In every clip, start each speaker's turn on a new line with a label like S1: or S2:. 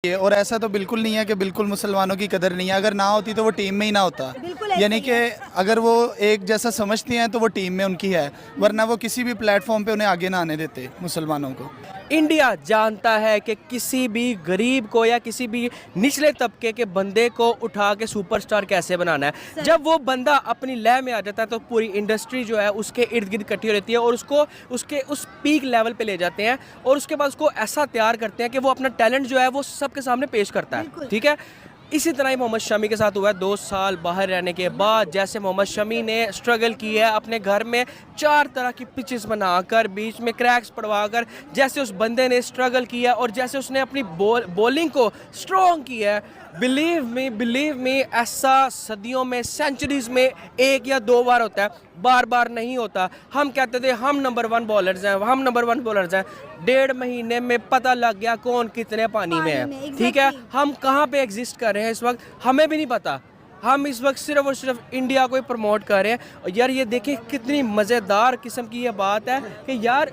S1: और ऐसा तो बिल्कुल नहीं है कि बिल्कुल मुसलमानों की कदर नहीं है। अगर ना होती तो वो टीम में ही ना होता। यानी कि अगर वो एक जैसा समझती हैं तो वो टीम में उनकी है, वरना वो किसी भी प्लेटफॉर्म पे उन्हें आगे ना आने देते मुसलमानों को।
S2: इंडिया जानता है कि किसी भी गरीब को या किसी भी निचले तबके के बंदे को उठा के सुपरस्टार कैसे बनाना है। जब वो बंदा अपनी लय में आ जाता है तो पूरी इंडस्ट्री जो है उसके इर्द गिर्द इकट्ठी हो रहती है और उसको उसके उस पीक लेवल पे ले जाते हैं और उसके बाद उसको ऐसा तैयार करते हैं कि वो अपना टैलेंट जो है वो सबके सामने पेश करता है। ठीक है, इसी तरह ही मोहम्मद शमी के साथ हुआ है। 2 साल बाहर रहने के बाद जैसे मोहम्मद शमी ने स्ट्रगल की है अपने घर में 4 तरह की पिचेस बनाकर बीच में क्रैक्स पड़वाकर, जैसे उस बंदे ने स्ट्रगल किया और जैसे उसने अपनी बॉलिंग को स्ट्रॉन्ग किया है, बिलीव मी ऐसा सदियों में सेंचुरीज में 1 या 2 बार होता है, बार बार नहीं होता। हम कहते थे हम नंबर 1 बॉलर्स हैं, हम नंबर 1 बॉलर्स हैं। 1.5 महीने में पता लग गया कौन कितने पानी में है। ठीक है, हम कहाँ पे एग्जिस्ट कर रहे हैं इस वक्त हमें भी नहीं पता। हम इस वक्त सिर्फ और सिर्फ इंडिया को ही प्रमोट कर रहे हैं। और यार ये देखिए कितनी मज़ेदार किस्म की ये बात है कि यार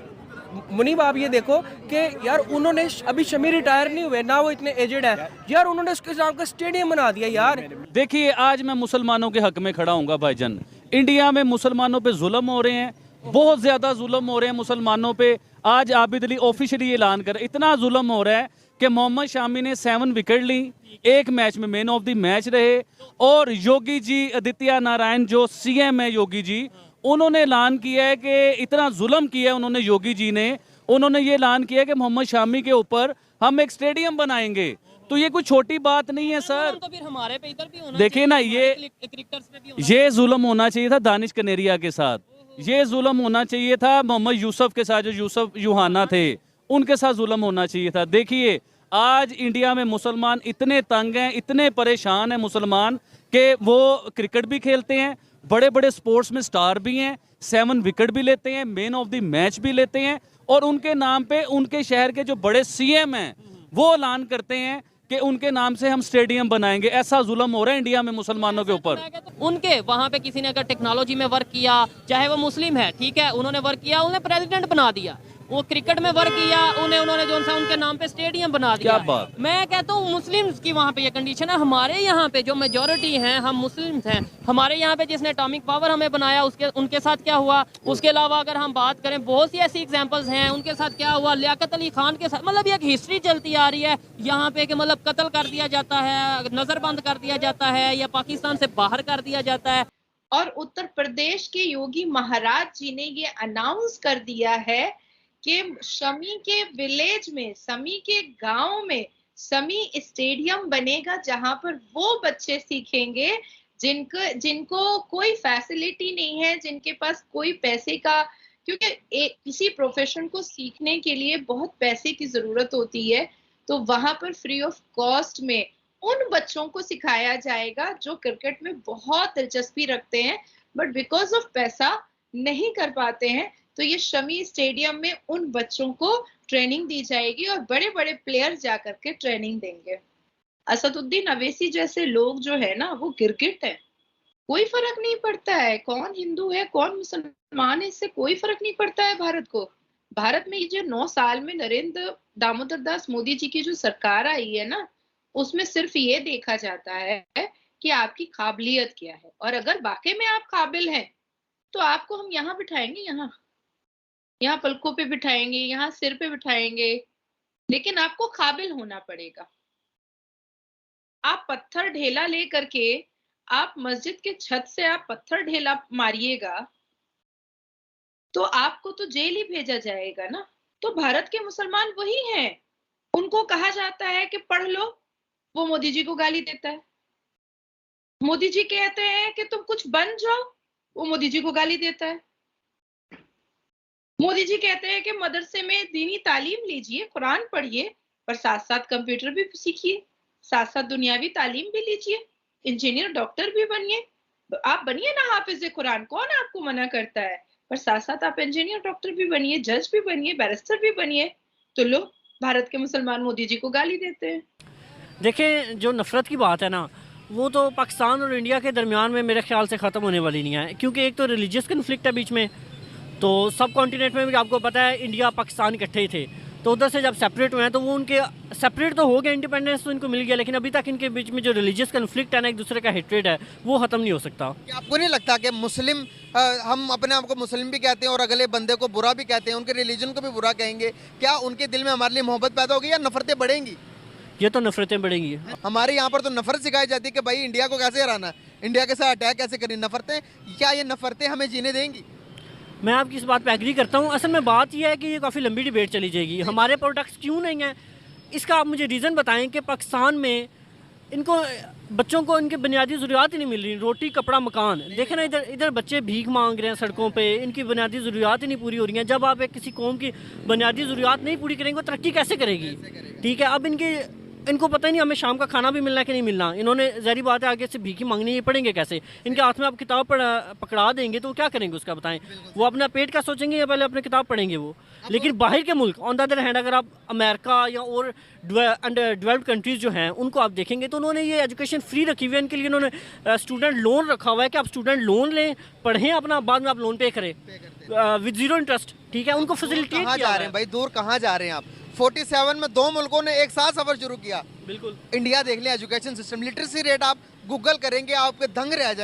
S2: मुनीब आप ये देखो कि यार उन्होंने अभी शमी रिटायर नहीं हुए ना, वो इतने एजेड है यार, उन्होंने उसके नाम का स्टेडियम बना दिया यार।
S3: देखिए आज मैं मुसलमानों के हक में खड़ा हूँगा भाईजान। इंडिया में मुसलमानों पे जुल्म हो रहे हैं, बहुत ज़्यादा जुल्म हो रहे हैं मुसलमानों पे। आज आबिद अली ऑफिशियली ऐलान कर, इतना जुल्म हो रहा है कि मोहम्मद शामी ने 7 विकेट ली, 1 मैच में मैन ऑफ द मैच रहे। और योगी जी आदित्य नारायण जो सीएम है योगी जी, उन्होंने ऐलान किया है कि इतना जुल्म किया है उन्होंने योगी जी ने, उन्होंने ये ऐलान किया है कि मोहम्मद शामी के ऊपर हम एक स्टेडियम बनाएंगे। तो ये कोई छोटी बात नहीं है सर।
S4: तो फिर हमारे पे इधर भी होना
S3: देखिए ना, ये जुल्म होना चाहिए था दानिश कनेरिया के साथ, ये जुल्म होना चाहिए था मोहम्मद यूसुफ के साथ, जो यूसुफ यूहाना थे उनके साथ जुल्म होना चाहिए था। देखिए आज इंडिया में मुसलमान इतने तंग हैं, इतने परेशान हैं मुसलमान कि वो क्रिकेट भी खेलते हैं, बड़े बड़े स्पोर्ट्स में स्टार भी हैं, 7 विकेट भी लेते हैं, मैन ऑफ द मैच भी लेते हैं, और उनके नाम पे उनके शहर के जो बड़े सीएम हैं वो ऐलान करते हैं कि उनके नाम से हम स्टेडियम बनाएंगे। ऐसा जुल्म हो रहा है इंडिया में मुसलमानों के ऊपर।
S4: उनके वहाँ पे किसी ने अगर टेक्नोलॉजी में वर्क किया, चाहे वो मुस्लिम है, ठीक है, उन्होंने वर्क किया, उन्हें प्रेसिडेंट बना दिया। वो क्रिकेट में वर्क किया, उन्होंने जो सा उनके नाम पे स्टेडियम बना दिया।
S3: क्या बात।
S4: मैं कहता हूँ मुस्लिम्स की वहाँ पे ये कंडीशन है। हमारे यहाँ पे जो मेजोरिटी हैं हम मुस्लिम्स हैं, हमारे यहाँ पे जिसने एटॉमिक पावर हमें बनाया उनके साथ क्या हुआ। उसके अलावा अगर हम बात करें बहुत सी ऐसी एग्जाम्पल्स हैं, उनके साथ क्या हुआ। लियाकत अली खान के साथ मतलब एक हिस्ट्री चलती आ रही है यहाँ पे कि मतलब कत्ल कर दिया जाता है, नजरबंद कर दिया जाता है या पाकिस्तान से बाहर कर दिया जाता है।
S5: और उत्तर प्रदेश के योगी महाराज जी ने ये अनाउंस कर दिया है कि शमी के विलेज में, शमी के गांव में शमी स्टेडियम बनेगा, जहां पर वो बच्चे सीखेंगे जिनको कोई फैसिलिटी नहीं है, जिनके पास कोई पैसे का, क्योंकि किसी प्रोफेशन को सीखने के लिए बहुत पैसे की जरूरत होती है। तो वहां पर फ्री ऑफ कॉस्ट में उन बच्चों को सिखाया जाएगा जो क्रिकेट में बहुत दिलचस्पी रखते हैं बट बिकॉज ऑफ पैसा नहीं कर पाते हैं। तो ये शमी स्टेडियम में उन बच्चों को ट्रेनिंग दी जाएगी और बड़े बड़े प्लेयर जाकर के ट्रेनिंग देंगे। असदुद्दीन अवैसी जैसे लोग जो है ना, वो गिरगिट है, कोई फर्क नहीं पड़ता है कौन हिंदू है कौन मुसलमान है, इससे कोई फर्क नहीं पड़ता है भारत को। भारत में ये जो 9 साल में नरेंद्र दामोदर दास मोदी जी की जो सरकार आई है ना, उसमें सिर्फ ये देखा जाता है कि आपकी काबिलियत क्या है, और अगर वाकई में आप काबिल हैं तो आपको हम यहाँ बिठाएंगे, यहाँ पलकों पे बिठाएंगे, यहाँ सिर पे बिठाएंगे, लेकिन आपको काबिल होना पड़ेगा। आप पत्थर ढेला ले करके आप मस्जिद के छत से आप पत्थर ढेला मारिएगा तो आपको तो जेल ही भेजा जाएगा ना। तो भारत के मुसलमान वही हैं, उनको कहा जाता है कि पढ़ लो, वो मोदी जी को गाली देता है। मोदी जी कहते हैं कि तुम कुछ बन जाओ, वो मोदी जी को गाली देता है। मोदी जी कहते हैं कि मदरसे में दीनी तालीम लीजिए, कुरान पढ़िए, पर साथ साथ कंप्यूटर भी सीखिए, साथ साथ दुनियावी तालीम भी लीजिए, इंजीनियर डॉक्टर भी बनिए। आप बनिए ना हाफिज कुरान, कौन आपको मना करता है, पर साथ साथ आप इंजीनियर डॉक्टर भी बनिए, जज भी बनिए, बैरिस्टर भी बनिए। तो लो, भारत के मुसलमान मोदी जी को गाली देते हैं।
S6: देखें, जो नफरत की बात है ना, वो तो पाकिस्तान और इंडिया के दरमियान में मेरे ख्याल से ख़त्म होने वाली नहीं है, क्योंकि एक तो रिलीजियस कन्फ्लिक्ट है बीच में। तो सब कॉन्टिनेंट में भी आपको पता है इंडिया पाकिस्तान इकट्ठे ही थे, तो उधर से जब सेपरेट हुए हैं तो वो उनके सेपरेट तो हो गया, इंडिपेंडेंस तो इनको मिल गया, लेकिन अभी तक इनके बीच में जो रिलीजियस कन्फ्लिक्ट है ना, एक दूसरे का हेट्रेड है, वो ख़त्म नहीं हो सकता।
S7: क्या आपको नहीं लगता कि मुस्लिम हम अपने आप को मुस्लिम भी कहते हैं और अगले बंदे को बुरा भी कहते हैं, उनके रिलीजन को भी बुरा कहेंगे, क्या उनके दिल में हमारे लिए मोहब्बत पैदा होगी या नफरतें बढ़ेंगी?
S6: ये तो नफरतें बढ़ेंगी।
S7: हमारे यहाँ पर तो नफरत सिखाई जाती है कि भाई इंडिया को कैसे हराना है, इंडिया के साथ अटैक कैसे करनी, नफरतें, क्या ये नफरतें हमें जीने देंगी?
S6: मैं आपकी इस बात पे एग्री करता हूँ। असल में बात यह है कि ये काफ़ी लंबी डिबेट चली जाएगी, हमारे प्रोडक्ट्स क्यों नहीं हैं, इसका आप मुझे रीज़न बताएं कि पाकिस्तान में इनको बच्चों को इनकी बुनियादी ज़रूरियात ही नहीं मिल रही, रोटी कपड़ा मकान। देखें ना, इधर बच्चे भीख मांग रहे हैं सड़कों पे, इनकी बुनियादी ज़रूरियात ही नहीं पूरी हो रही हैं। जब आप एक किसी कौम की बुनियादी ज़रूरियात नहीं पूरी करेंगे, वो तरक्की कैसे करेगी? ठीक है, अब इनको पता ही नहीं हमें शाम का खाना भी मिलना है कि नहीं मिलना। इन्होंने ज़ाहिर बात है आगे से भीखी मांगनी, ये पढ़ेंगे कैसे? इनके हाथ में आप किताब पकड़ा देंगे तो क्या करेंगे उसका बताएं? वो अपना पेट का सोचेंगे या पहले अपने किताब पढ़ेंगे वो? लेकिन बाहर के मुल्क ऑन द अदर हैंड, अगर आप अमेरिका या और अंडर डेवलप्ड कंट्रीज़ जो हैं उनको आप देखेंगे तो उन्होंने ये एजुकेशन फ्री रखी हुई है। इनके लिए उन्होंने स्टूडेंट लोन रखा हुआ है कि आप स्टूडेंट लोन लें, पढ़ें अपना, बाद में आप लोन पे करें विद जीरो इंटरेस्ट। ठीक है, उनको फैसिलिटेट
S7: कहाँ जा रहे हैं भाई, दूर कहाँ जा रहे हैं आप? 47 में 2 मुल्कों ने एक साथ सफर शुरू किया।
S6: बिल्कुल
S7: इंडिया देख लें, एजुकेशन सिस्टम, लिटरेसी रेट आप गूगल करेंगे आपके दंग रह जाए।